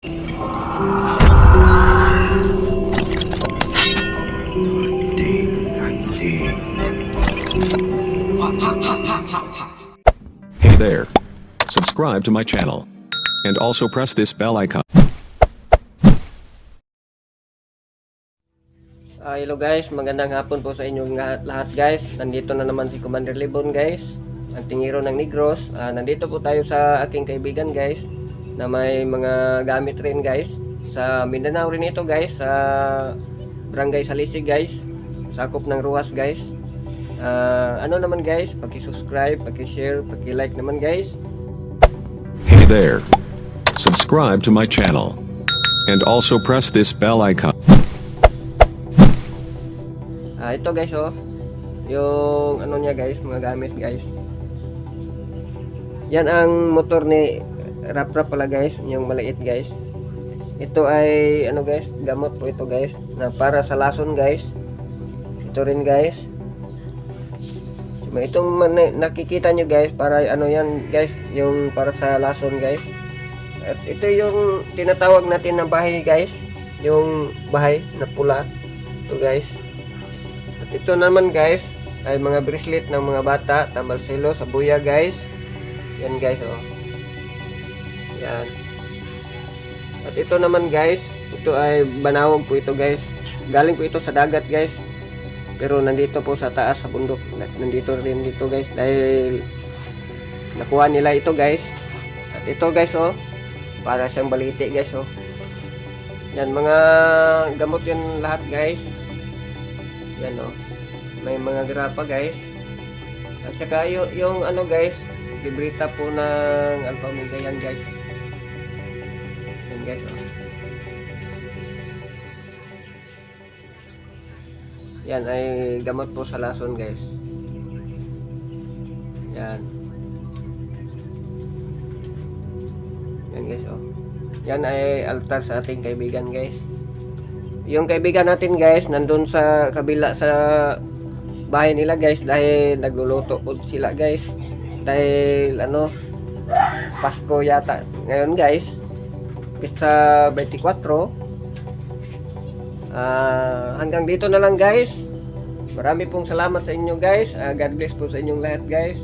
Hey there. Subscribe to my channel. And also press this bell icon. Hello guys, magandang hapon po sa inyong lahat guys. Nandito na naman si Commander Libon guys, ang tingiro ng Negros. Nandito po tayo sa aking kaibigan guys, na may mga gamit rin guys. Sa Mindanao rin ito guys, sa Barangay Salisig guys, sakop ng Ruas guys. Ano naman guys, paki-subscribe, paki-share, paki-like naman guys. Hey there. Subscribe to my channel. And also press this bell icon. Ito guys yung ano niya guys, mga gamit guys. Yan ang motor ni Rap pala guys, yung maliit guys. Ito ay ano guys, gamot po ito guys, na para sa lason guys. Ito rin guys. Itong nakikita nyo guys, para ano yan guys, yung para sa lason guys. At ito yung tinatawag natin na bahay guys, yung bahay na pula. Ito guys. At ito naman guys ay mga bracelet ng mga bata, tambal selo, sabuya guys. Yan guys Yan. At ito naman guys, ito ay banawag po ito guys. Galing po ito sa dagat guys. Pero nandito po sa taas sa bundok. Nandito rin dito guys dahil nakuha nila ito guys. At ito guys para siyang baliti guys Yan, mga gamot yan lahat guys. Yan may mga grapa guys. At saka yung ano guys, librita po ng Alpha Omega yan guys. Yan guys Yan ay gamot po sa lason guys. Yan. Yan guys Yan ay altar sa ating kaibigan guys. Yung kaibigan natin guys, nandun sa kabila sa bahay nila guys, dahil nagluluto po sila guys. Dahil Pasko yata ngayon guys, pizza 24. Hanggang dito na lang guys. Marami pong salamat sa inyo guys. God bless po sa inyong lahat guys.